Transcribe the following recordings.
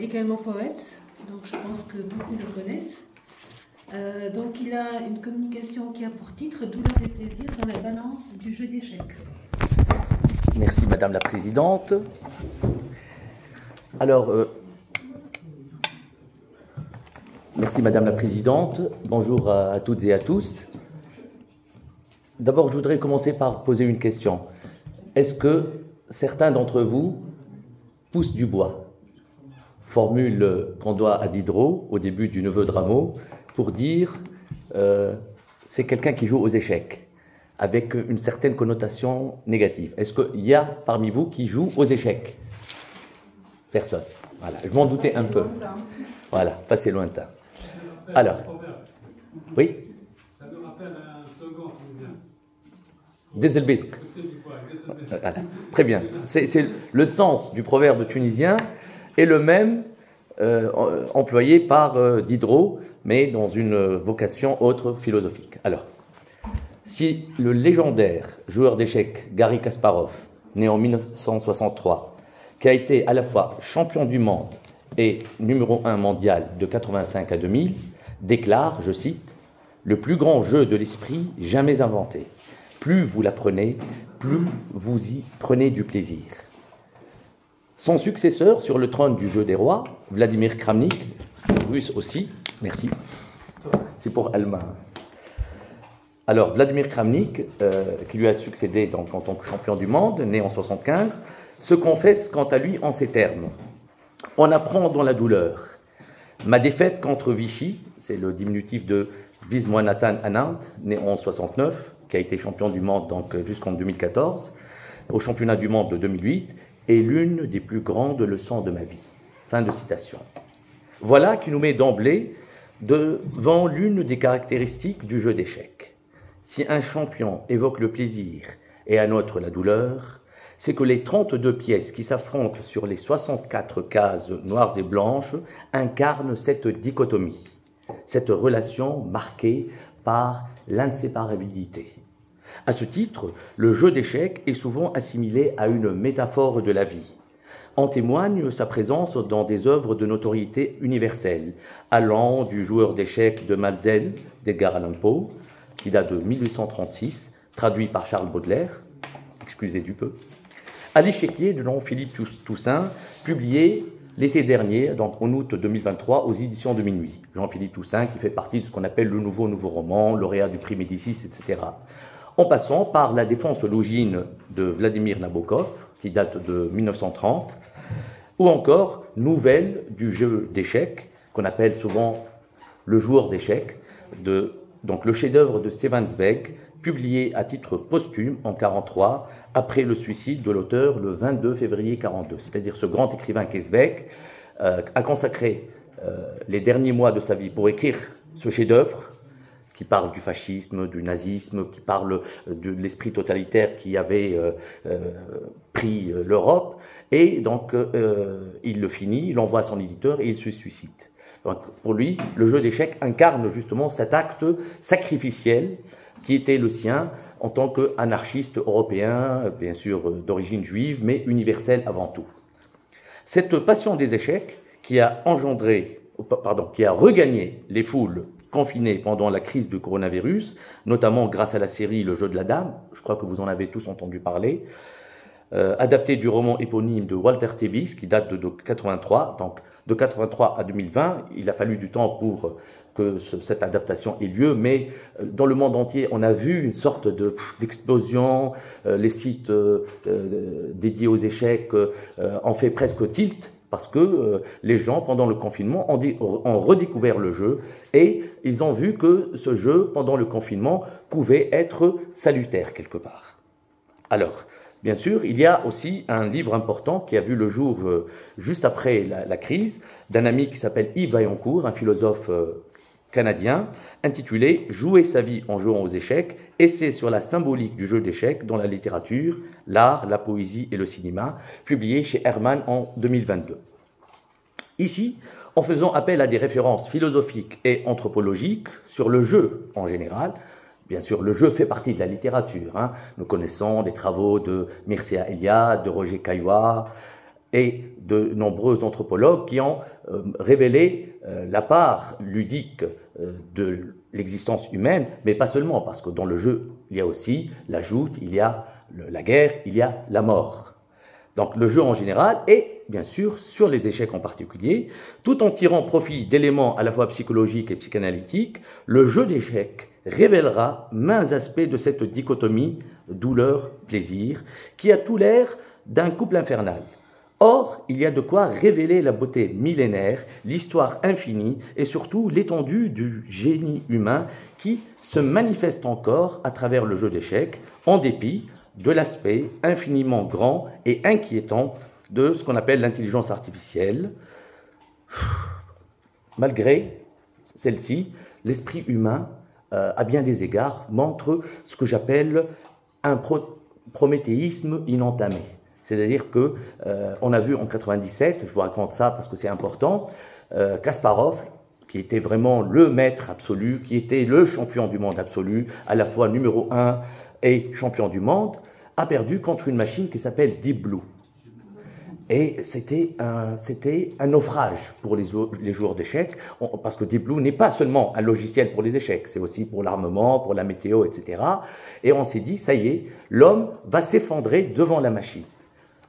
également poète, donc je pense que beaucoup le connaissent. Donc il a une communication qui a pour titre « Douleur et plaisir dans la balance du jeu d'échecs ». Merci Madame la Présidente. Alors, merci Madame la Présidente. Bonjour à toutes et à tous. D'abord, je voudrais commencer par poser une question. Est-ce que certains d'entre vous poussent du bois? Formule qu'on doit à Diderot au début du Neveu de Rameau pour dire c'est quelqu'un qui joue aux échecs avec une certaine connotation négative. Est-ce qu'il y a parmi vous qui joue aux échecs? Personne. Voilà, je m'en doutais un peu. Voilà, passé lointain. Alors, oui? Ça me rappelle un slogan tunisien. Déselbé. Voilà, très bien. C'est le sens du proverbe tunisien est le même employé par Diderot, mais dans une vocation autre philosophique. Alors, si le légendaire joueur d'échecs Garry Kasparov, né en 1963, qui a été à la fois champion du monde et numéro 1 mondial de 85 à 2000, déclare, je cite, « Le plus grand jeu de l'esprit jamais inventé. Plus vous l'apprenez, plus vous y prenez du plaisir. » Son successeur sur le trône du jeu des rois, Vladimir Kramnik, russe aussi, merci, c'est pour Alma. Alors, Vladimir Kramnik, qui lui a succédé donc, en tant que champion du monde, né en 1975, se confesse quant à lui en ces termes. « On apprend dans la douleur. Ma défaite contre Vichy, c'est le diminutif de Viswanathan Anand, né en 1969, qui a été champion du monde donc jusqu'en 2014, au championnat du monde de 2008, est l'une des plus grandes leçons de ma vie. » Fin de citation. Voilà qui nous met d'emblée devant l'une des caractéristiques du jeu d'échecs. Si un champion évoque le plaisir et un autre la douleur, c'est que les 32 pièces qui s'affrontent sur les 64 cases noires et blanches incarnent cette dichotomie, cette relation marquée par l'inséparabilité. À ce titre, le jeu d'échecs est souvent assimilé à une métaphore de la vie. En témoigne sa présence dans des œuvres de notoriété universelle, allant du joueur d'échecs de Malzel d'Edgar Allan Poe, qui date de 1836, traduit par Charles Baudelaire, excusez du peu, à l'échiquier de Jean-Philippe Toussaint, publié l'été dernier, donc en août 2023, aux éditions de Minuit. Jean-Philippe Toussaint, qui fait partie de ce qu'on appelle le nouveau roman, lauréat du prix Médicis, etc. En passant par La défense logine de Vladimir Nabokov, qui date de 1930, ou encore Nouvelle du jeu d'échecs, qu'on appelle souvent le joueur d'échecs, donc le chef-d'œuvre de Stefan Zweig, publié à titre posthume en 1943, après le suicide de l'auteur le 22 février 1942. C'est-à-dire ce grand écrivain qu'est Zweig a consacré les derniers mois de sa vie pour écrire ce chef-d'œuvre qui parle du fascisme, du nazisme, qui parle de l'esprit totalitaire qui avait pris l'Europe. Et donc, il le finit, il envoie à son éditeur et il se suicide. Donc, pour lui, le jeu d'échecs incarne justement cet acte sacrificiel qui était le sien en tant qu'anarchiste européen, bien sûr d'origine juive, mais universel avant tout. Cette passion des échecs qui a regagné les foules confinées pendant la crise du coronavirus, notamment grâce à la série Le jeu de la dame, je crois que vous en avez tous entendu parler, adapté du roman éponyme de Walter Tevis, qui date de 1983, donc de 1983 à 2020, il a fallu du temps pour que cette adaptation ait lieu, mais dans le monde entier, on a vu une sorte d'explosion, les sites dédiés aux échecs ont fait presque tilt, parce que les gens, pendant le confinement, ont redécouvert le jeu et ils ont vu que ce jeu, pendant le confinement, pouvait être salutaire quelque part. Alors, bien sûr, il y a aussi un livre important qui a vu le jour juste après la crise, d'un ami qui s'appelle Yves Vaillancourt, un philosophe canadien, intitulé « Jouer sa vie en jouant aux échecs, essai sur la symbolique du jeu d'échecs dans la littérature, l'art, la poésie et le cinéma », publié chez Hermann en 2022. Ici, en faisant appel à des références philosophiques et anthropologiques sur le jeu en général, bien sûr, le jeu fait partie de la littérature. Nous connaissons les travaux de Mircea Eliade, de Roger Caillois, et de nombreux anthropologues qui ont révélé la part ludique de l'existence humaine, mais pas seulement, parce que dans le jeu, il y a aussi la joute, il y a la guerre, il y a la mort. Donc le jeu en général et bien sûr sur les échecs en particulier, tout en tirant profit d'éléments à la fois psychologiques et psychanalytiques, le jeu d'échecs révélera maints aspects de cette dichotomie douleur-plaisir qui a tout l'air d'un couple infernal. Or, il y a de quoi révéler la beauté millénaire, l'histoire infinie et surtout l'étendue du génie humain qui se manifeste encore à travers le jeu d'échecs, en dépit de l'aspect infiniment grand et inquiétant de ce qu'on appelle l'intelligence artificielle. Malgré celle-ci, l'esprit humain, à bien des égards, montre ce que j'appelle un prométhéisme inentamé. C'est-à-dire que on a vu en 97, je vous raconte ça parce que c'est important, Kasparov, qui était vraiment le maître absolu, qui était le champion du monde absolu, à la fois numéro 1 et champion du monde, a perdu contre une machine qui s'appelle Deep Blue. Et c'était un naufrage pour les joueurs d'échecs, parce que Deep Blue n'est pas seulement un logiciel pour les échecs, c'est aussi pour l'armement, pour la météo, etc. Et on s'est dit, ça y est, l'homme va s'effondrer devant la machine.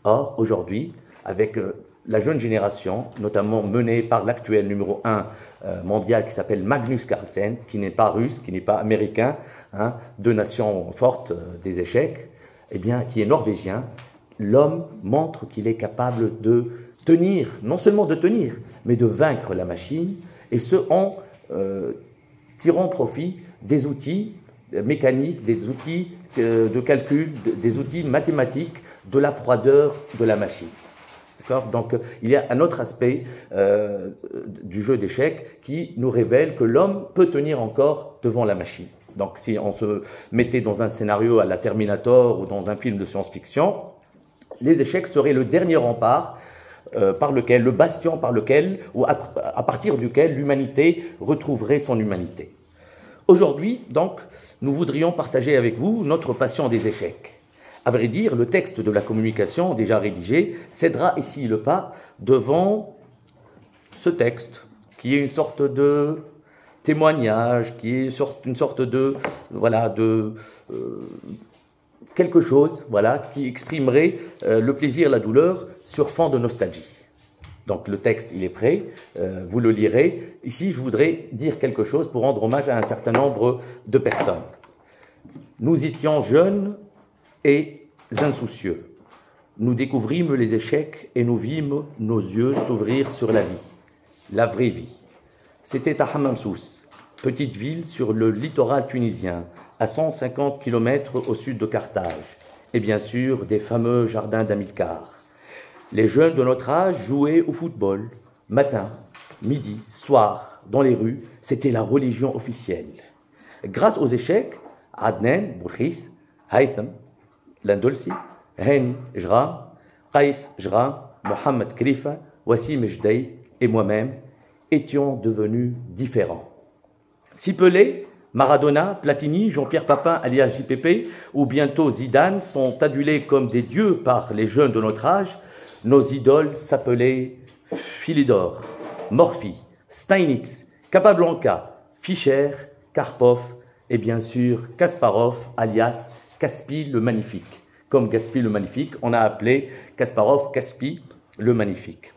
Or, aujourd'hui, avec la jeune génération, notamment menée par l'actuel numéro 1 mondial qui s'appelle Magnus Carlsen, qui n'est pas russe, qui n'est pas américain, hein, deux nations fortes des échecs, eh bien, qui est norvégien, l'homme montre qu'il est capable de tenir, non seulement de tenir, mais de vaincre la machine, et ce en tirant profit des outils mécaniques, des outils de calcul, des outils mathématiques, de la froideur de la machine. Donc, il y a un autre aspect du jeu d'échecs qui nous révèle que l'homme peut tenir encore devant la machine. Donc, si on se mettait dans un scénario à la Terminator ou dans un film de science-fiction, les échecs seraient le dernier rempart par lequel, le bastion par lequel, ou à partir duquel l'humanité retrouverait son humanité. Aujourd'hui, donc, nous voudrions partager avec vous notre passion des échecs. À vrai dire, le texte de la communication déjà rédigé cédera ici le pas devant ce texte, qui est une sorte de témoignage, qui est une sorte de, voilà, de quelque chose, voilà, qui exprimerait le plaisir, la douleur sur fond de nostalgie. Donc le texte, il est prêt, vous le lirez. Ici, je voudrais dire quelque chose pour rendre hommage à un certain nombre de personnes. Nous étions jeunes et insoucieux. Nous découvrîmes les échecs et nous vîmes nos yeux s'ouvrir sur la vie, la vraie vie. C'était à Hamamsous, petite ville sur le littoral tunisien, à 150 km au sud de Carthage, et bien sûr des fameux jardins d'Amilcar. Les jeunes de notre âge jouaient au football, matin, midi, soir, dans les rues, c'était la religion officielle. Grâce aux échecs, Adnan, Bourkhis, Haytham, Landolsi, Hani Jram, Qais Jram, Mohamed Krifa, Wassim Jdei et moi-même étions devenus différents. Si Pelé, Maradona, Platini, Jean-Pierre Papin alias JPP ou bientôt Zidane sont adulés comme des dieux par les jeunes de notre âge, nos idoles s'appelaient Philidor, Morphy, Steinitz, Capablanca, Fischer, Karpov et bien sûr Kasparov alias Caspi le Magnifique. Comme Gatsby le Magnifique, on a appelé Kasparov Caspi le Magnifique.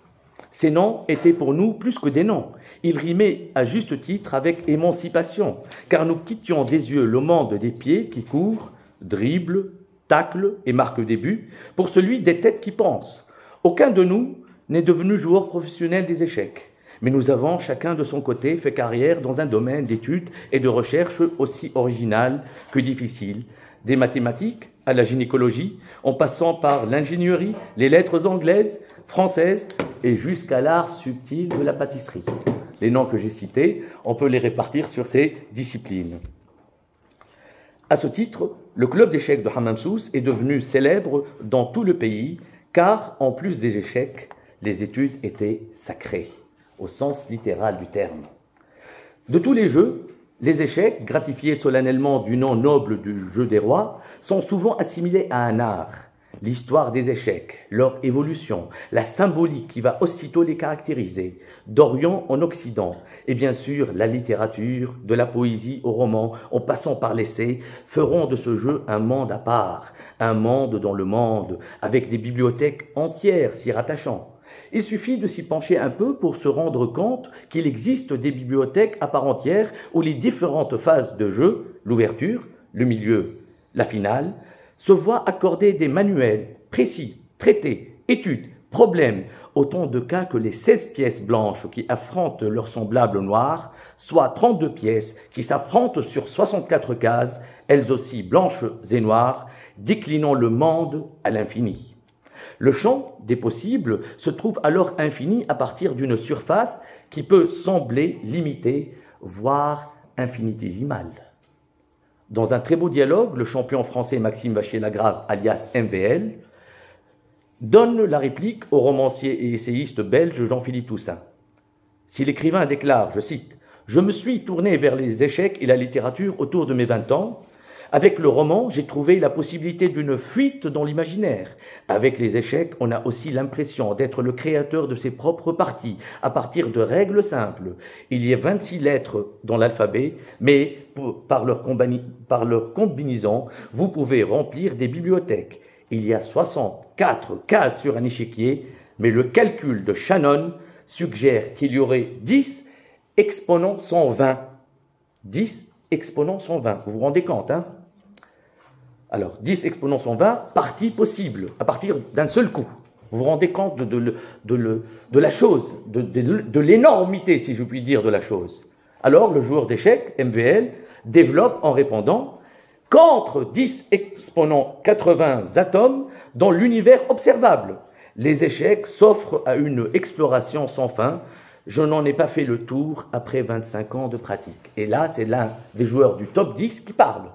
Ces noms étaient pour nous plus que des noms. Ils rimaient à juste titre avec émancipation, car nous quittions des yeux le monde des pieds qui courent, dribblent, taclent et marquent des buts, pour celui des têtes qui pensent. Aucun de nous n'est devenu joueur professionnel des échecs, mais nous avons chacun de son côté fait carrière dans un domaine d'études et de recherche aussi original que difficile, des mathématiques à la gynécologie, en passant par l'ingénierie, les lettres anglaises, françaises et jusqu'à l'art subtil de la pâtisserie. Les noms que j'ai cités, on peut les répartir sur ces disciplines. À ce titre, le club d'échecs de Hamamsous est devenu célèbre dans tout le pays, car en plus des échecs, les études étaient sacrées, au sens littéral du terme. De tous les jeux, les échecs, gratifiés solennellement du nom noble du jeu des rois, sont souvent assimilés à un art. l'histoire des échecs, leur évolution, la symbolique qui va aussitôt les caractériser, d'Orient en Occident, et bien sûr la littérature, de la poésie au roman, en passant par l'essai, feront de ce jeu un monde à part, un monde dans le monde, avec des bibliothèques entières s'y rattachant. Il suffit de s'y pencher un peu pour se rendre compte qu'il existe des bibliothèques à part entière où les différentes phases de jeu, l'ouverture, le milieu, la finale, se voient accorder des manuels précis, traités, études, problèmes, autant de cas que les 16 pièces blanches qui affrontent leurs semblables noirs, soit 32 pièces qui s'affrontent sur 64 cases, elles aussi blanches et noires, déclinant le monde à l'infini. Le champ des possibles se trouve alors infini à partir d'une surface qui peut sembler limitée, voire infinitésimale. Dans un très beau dialogue, le champion français Maxime Vachier-Lagrave, alias MVL, donne la réplique au romancier et essayiste belge Jean-Philippe Toussaint. Si l'écrivain déclare, je cite, « Je me suis tourné vers les échecs et la littérature autour de mes 20 ans. Avec le roman, j'ai trouvé la possibilité d'une fuite dans l'imaginaire. Avec les échecs, on a aussi l'impression d'être le créateur de ses propres parties, à partir de règles simples. Il y a 26 lettres dans l'alphabet, mais par leur combinaison, vous pouvez remplir des bibliothèques. Il y a 64 cases sur un échiquier, mais le calcul de Shannon suggère qu'il y aurait 10 exponents 120. 10 exponents 120, vous vous rendez compte, hein? Alors, 10 exponents 120, parties possibles, à partir d'un seul coup. Vous vous rendez compte de la chose, de l'énormité, si je puis dire, de la chose. Alors, le joueur d'échecs, MVL, développe en répondant qu'entre 10 exponents 80 atomes dans l'univers observable, les échecs s'offrent à une exploration sans fin. Je n'en ai pas fait le tour après 25 ans de pratique. Et là, c'est l'un des joueurs du top 10 qui parle.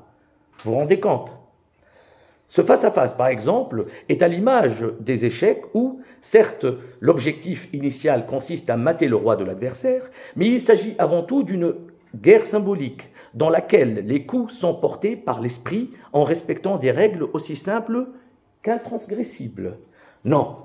Vous vous rendez compte? Ce face-à-face, par exemple, est à l'image des échecs où, certes, l'objectif initial consiste à mater le roi de l'adversaire, mais il s'agit avant tout d'une guerre symbolique dans laquelle les coups sont portés par l'esprit en respectant des règles aussi simples qu'intransgressibles. Non,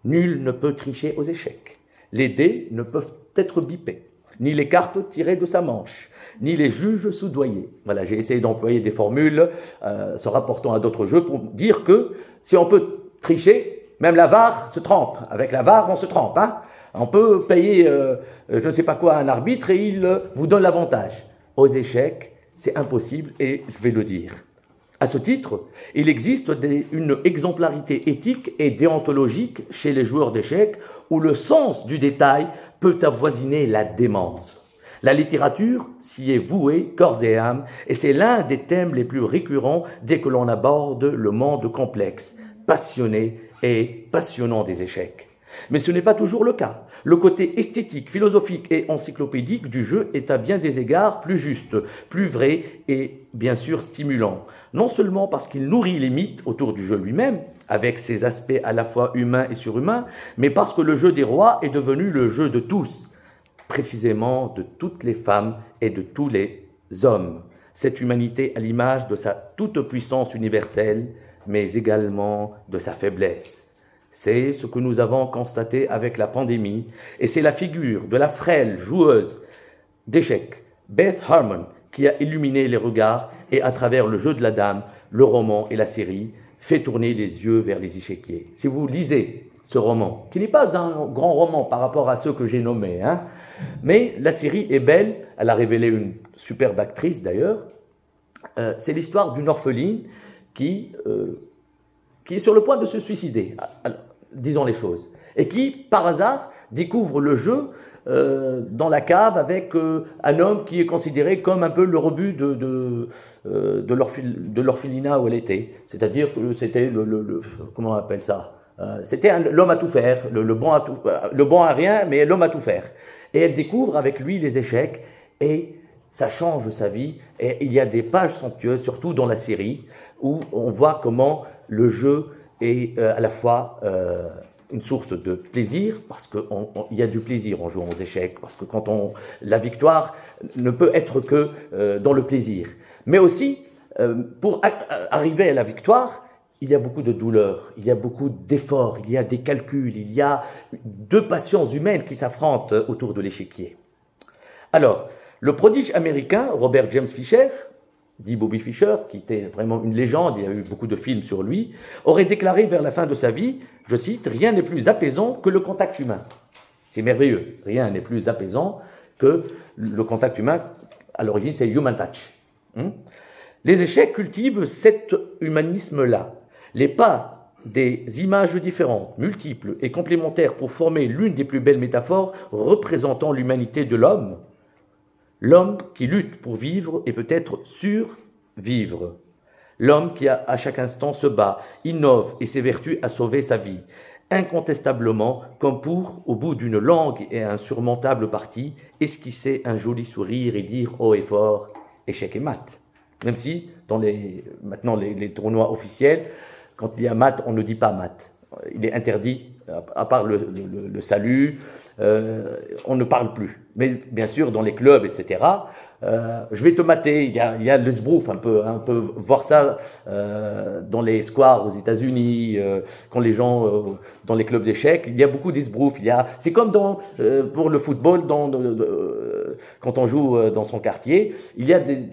nul ne peut tricher aux échecs. Les dés ne peuvent être bipés, ni les cartes tirées de sa manche, ni les juges soudoyés. Voilà, j'ai essayé d'employer des formules se rapportant à d'autres jeux pour dire que si on peut tricher, même la VAR se trompe. Avec la VAR, on se trompe. Hein, on peut payer, je ne sais pas quoi, à un arbitre et il vous donne l'avantage. Aux échecs, c'est impossible et je vais le dire. À ce titre, il existe une exemplarité éthique et déontologique chez les joueurs d'échecs où le sens du détail peut avoisiner la démence. La littérature s'y est vouée corps et âme et c'est l'un des thèmes les plus récurrents dès que l'on aborde le monde complexe, passionné et passionnant des échecs. Mais ce n'est pas toujours le cas. Le côté esthétique, philosophique et encyclopédique du jeu est à bien des égards plus juste, plus vrai et bien sûr stimulant. Non seulement parce qu'il nourrit les mythes autour du jeu lui-même, avec ses aspects à la fois humains et surhumains, mais parce que le jeu des rois est devenu le jeu de tous, précisément de toutes les femmes et de tous les hommes. Cette humanité à l'image de sa toute-puissance universelle, mais également de sa faiblesse. C'est ce que nous avons constaté avec la pandémie, et c'est la figure de la frêle joueuse d'échecs, Beth Harmon, qui a illuminé les regards et à travers le jeu de la dame, le roman et la série, fait tourner les yeux vers les échiquiers. Si vous lisez ce roman, qui n'est pas un grand roman par rapport à ceux que j'ai nommés, hein, mais la série est belle, elle a révélé une superbe actrice d'ailleurs, c'est l'histoire d'une orpheline qui est sur le point de se suicider, disons les choses, et qui, par hasard, découvre le jeu dans la cave avec un homme qui est considéré comme un peu le rebut de l'orphelinat où elle était. C'est-à-dire que c'était comment on appelle ça, c'était l'homme à tout faire, le bon à rien, mais l'homme à tout faire. Et elle découvre avec lui les échecs, et ça change sa vie. Et il y a des pages somptueuses, surtout dans la série, où on voit comment le jeu est à la fois une source de plaisir, parce qu'il y a du plaisir en jouant aux échecs, parce que la victoire ne peut être que dans le plaisir. Mais aussi, pour arriver à la victoire, il y a beaucoup de douleur, il y a beaucoup d'efforts, il y a des calculs, il y a deux passions humaines qui s'affrontent autour de l'échiquier. Alors, le prodige américain Robert James Fisher, dit Bobby Fischer, qui était vraiment une légende, il y a eu beaucoup de films sur lui, aurait déclaré vers la fin de sa vie, je cite, « Rien n'est plus apaisant que le contact humain ». C'est merveilleux, rien n'est plus apaisant que le contact humain. À l'origine, c'est human touch. Les échecs cultivent cet humanisme-là. Les pas des images différentes, multiples et complémentaires pour former l'une des plus belles métaphores représentant l'humanité de l'homme, l'homme qui lutte pour vivre et peut-être survivre. L'homme qui, à chaque instant, se bat, innove et s'évertue à sauver sa vie. Incontestablement, comme pour, au bout d'une longue et insurmontable partie, esquisser un joli sourire et dire haut et fort « échec et mat ». Même si, maintenant les tournois officiels, quand il y a mat, on ne dit pas mat. Il est interdit, à part le salut, on ne parle plus. Mais bien sûr, dans les clubs, etc., je vais te mater, il y a l'esbrouf un peu, hein, on peut voir ça dans les squares aux États-Unis, quand les gens, dans les clubs d'échecs, il y a beaucoup d'esbrouf. C'est comme pour le football, quand on joue dans son quartier,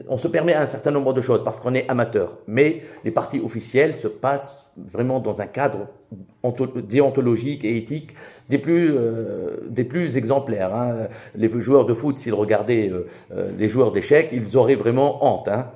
on se permet un certain nombre de choses parce qu'on est amateur. Mais les parties officielles se passent vraiment dans un cadre déontologique et éthique des plus exemplaires. Hein. Les joueurs de foot, s'ils regardaient les joueurs d'échecs, ils auraient vraiment honte. Hein.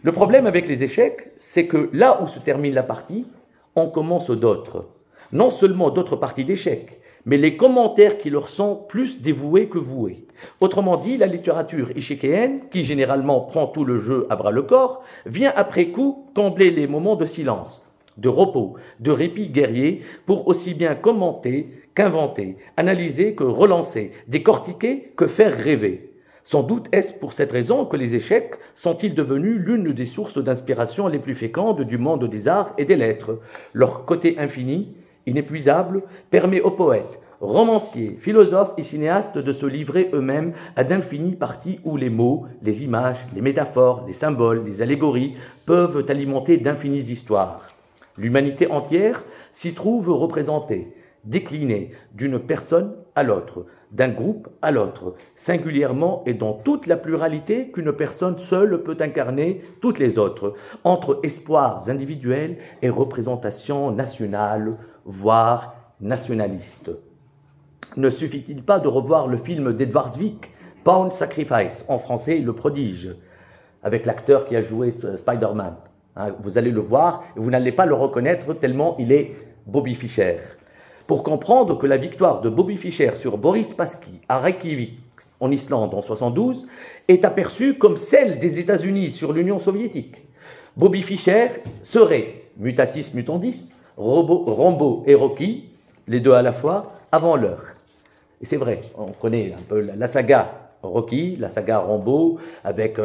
Le problème avec les échecs, c'est que là où se termine la partie, on commence d'autres. Non seulement d'autres parties d'échecs, mais les commentaires qui leur sont plus dévoués que voués. Autrement dit, la littérature échéquéenne, qui généralement prend tout le jeu à bras-le-corps, vient après coup combler les moments de silence, de repos, de répit guerrier, pour aussi bien commenter qu'inventer, analyser que relancer, décortiquer que faire rêver. Sans doute est-ce pour cette raison que les échecs sont-ils devenus l'une des sources d'inspiration les plus fécondes du monde des arts et des lettres. Leur côté infini, inépuisable, permet aux poètes, romanciers, philosophes et cinéastes de se livrer eux-mêmes à d'infinies parties où les mots, les images, les métaphores, les symboles, les allégories peuvent alimenter d'infinies histoires. L'humanité entière s'y trouve représentée, déclinée d'une personne à l'autre, d'un groupe à l'autre, singulièrement et dans toute la pluralité qu'une personne seule peut incarner toutes les autres, entre espoirs individuels et représentations nationales, voire nationalistes. Ne suffit-il pas de revoir le film d'Edward Zwick, Pawn Sacrifice, en français Le Prodige, avec l'acteur qui a joué Spider-Man. Hein, vous allez le voir et vous n'allez pas le reconnaître tellement il est Bobby Fischer. Pour comprendre que la victoire de Bobby Fischer sur Boris Spassky à Reykjavik, en Islande, en 1972, est aperçue comme celle des États-Unis sur l'Union soviétique. Bobby Fischer serait, mutatis mutandis, Rambo et Rocky, les deux à la fois, avant l'heure. Et c'est vrai, on connaît un peu la saga Rocky, la saga Rambo, avec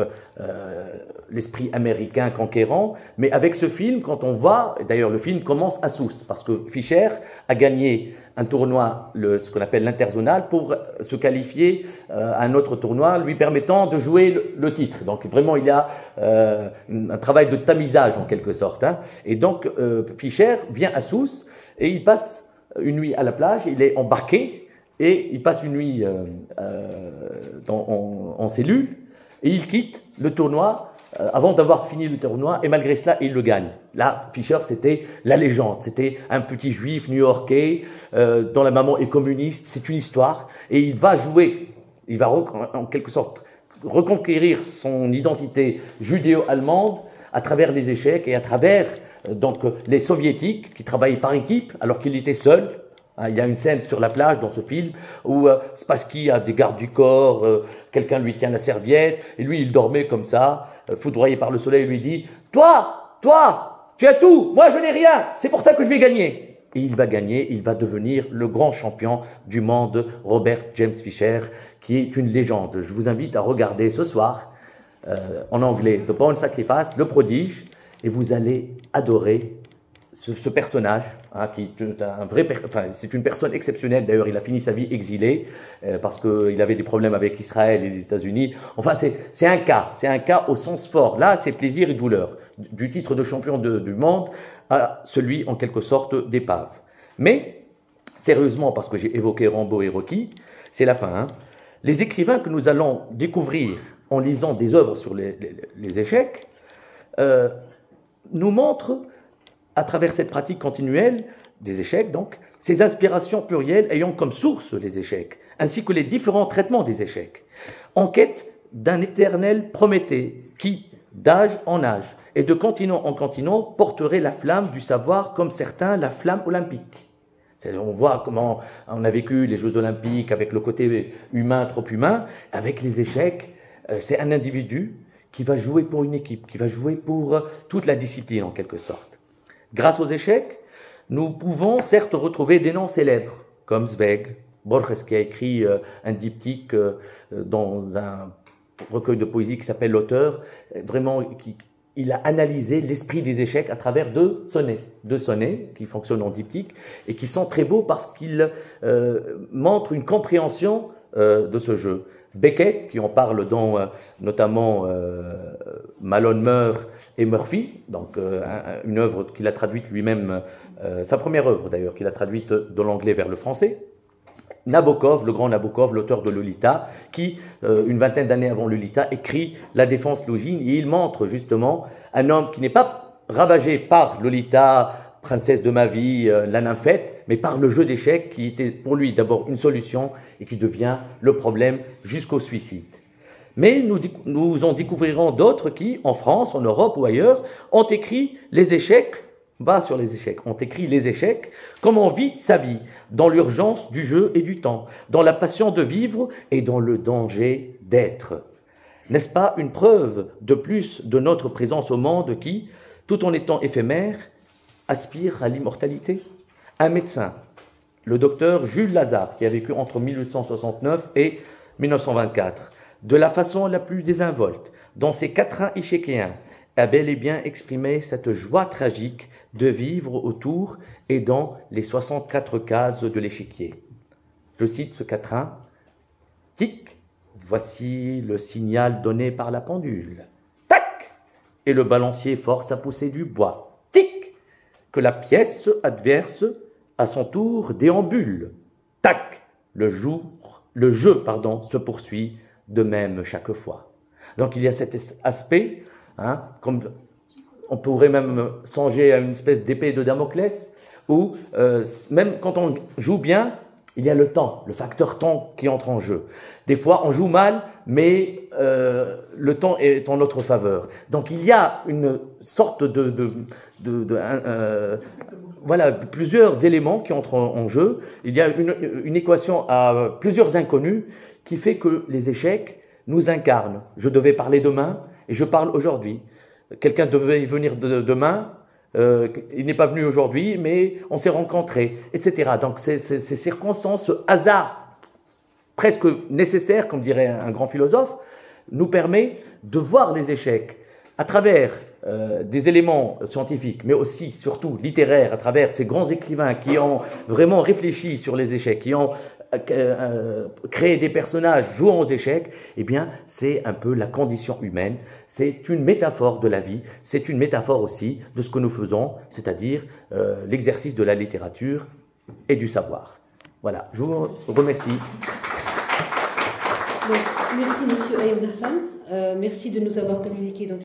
l'esprit américain conquérant, mais avec ce film, quand on voit, d'ailleurs le film commence à Sousse, parce que Fischer a gagné un tournoi, ce qu'on appelle l'interzonal, pour se qualifier à un autre tournoi, lui permettant de jouer le titre. Donc vraiment, il y a un travail de tamisage en quelque sorte. Hein. Et donc Fischer vient à Sousse et il passe une nuit à la plage, il est embarqué, et il passe une nuit en cellule, et il quitte le tournoi avant d'avoir fini le tournoi, et malgré cela, il le gagne. Là, Fischer, c'était la légende, c'était un petit juif new-yorkais dont la maman est communiste, c'est une histoire, et il va jouer, il va en quelque sorte reconquérir son identité judéo-allemande à travers les échecs et à travers donc, les soviétiques qui travaillaient par équipe alors qu'il était seul. Il y a une scène sur la plage dans ce film où Spassky a des gardes du corps, quelqu'un lui tient la serviette, et lui il dormait comme ça, foudroyé par le soleil, il lui dit « Toi, tu as tout, moi je n'ai rien, c'est pour ça que je vais gagner !» Et il va gagner, il va devenir le grand champion du monde, Robert James Fischer, qui est une légende. Je vous invite à regarder ce soir, en anglais, The Pawn Sacrifice, Le Prodige, et vous allez adorer ce personnage, hein, qui est un vrai, enfin, c'est une personne exceptionnelle. D'ailleurs, il a fini sa vie exilé parce qu'il avait des problèmes avec Israël et les États-Unis. Enfin, c'est un cas au sens fort. Là, c'est plaisir et douleur, du titre de champion du monde à celui, en quelque sorte, d'épave. Mais, sérieusement, parce que j'ai évoqué Rambo et Rocky, c'est la fin. Hein. Les écrivains que nous allons découvrir en lisant des œuvres sur les échecs nous montrent, à travers cette pratique continuelle des échecs, donc, ces inspirations plurielles ayant comme source les échecs, ainsi que les différents traitements des échecs, en quête d'un éternel Prométhée qui, d'âge en âge et de continent en continent, porterait la flamme du savoir comme certains la flamme olympique. On voit comment on a vécu les Jeux olympiques avec le côté humain, trop humain, avec les échecs. C'est un individu qui va jouer pour une équipe, qui va jouer pour toute la discipline en quelque sorte. Grâce aux échecs, nous pouvons certes retrouver des noms célèbres, comme Zweig, Borges qui a écrit un diptyque dans un recueil de poésie qui s'appelle L'Auteur, vraiment, il a analysé l'esprit des échecs à travers deux sonnets qui fonctionnent en diptyque et qui sont très beaux parce qu'ils montrent une compréhension de ce jeu. Beckett, qui en parle dans notamment Malone meurt et Murphy, donc une œuvre qu'il a traduite lui-même, sa première œuvre d'ailleurs, qu'il a traduite de l'anglais vers le français. Nabokov, le grand Nabokov, l'auteur de Lolita, qui, une vingtaine d'années avant Lolita, écrit La défense Longine, et il montre justement un homme qui n'est pas ravagé par Lolita, princesse de ma vie, la nymphette, mais par le jeu d'échecs qui était pour lui d'abord une solution et qui devient le problème jusqu'au suicide. Mais nous en découvrirons d'autres qui, en France, en Europe ou ailleurs, ont écrit les échecs, sur les échecs, ont écrit les échecs, comme on vit sa vie, dans l'urgence du jeu et du temps, dans la passion de vivre et dans le danger d'être. N'est-ce pas une preuve de plus de notre présence au monde qui, tout en étant éphémère, aspire à l'immortalité? Un médecin, le docteur Jules Lazare, qui a vécu entre 1869 et 1924, de la façon la plus désinvolte, dans ses quatrains échéquéens, a bel et bien exprimé cette joie tragique de vivre autour et dans les 64 cases de l'échiquier. Je cite ce quatrain. « Tic, voici le signal donné par la pendule. Tac, et le balancier force à pousser du bois. Tic, que la pièce adverse, à son tour, déambule. Tac, le jeu, se poursuit de même chaque fois. » Donc il y a cet aspect, hein, comme on pourrait même songer à une espèce d'épée de Damoclès, où même quand on joue bien, il y a le temps, le facteur temps qui entre en jeu. Des fois, on joue mal, mais le temps est en notre faveur. Donc il y a une sorte voilà, plusieurs éléments qui entrent en jeu. Il y a une équation à plusieurs inconnus qui fait que les échecs nous incarnent. Je devais parler demain et je parle aujourd'hui. Quelqu'un devait venir demain, il n'est pas venu aujourd'hui, mais on s'est rencontrés, etc. Donc ces circonstances, ce hasard presque nécessaire, comme dirait un grand philosophe, nous permet de voir les échecs à travers des éléments scientifiques, mais aussi, surtout, littéraires, à travers ces grands écrivains qui ont vraiment réfléchi sur les échecs, qui ont créé des personnages jouant aux échecs. Eh bien, c'est un peu la condition humaine, c'est une métaphore de la vie, c'est une métaphore aussi de ce que nous faisons, c'est-à-dire l'exercice de la littérature et du savoir. Voilà, je vous remercie. Donc, merci Monsieur Ayoub Hassan, merci de nous avoir communiqué donc,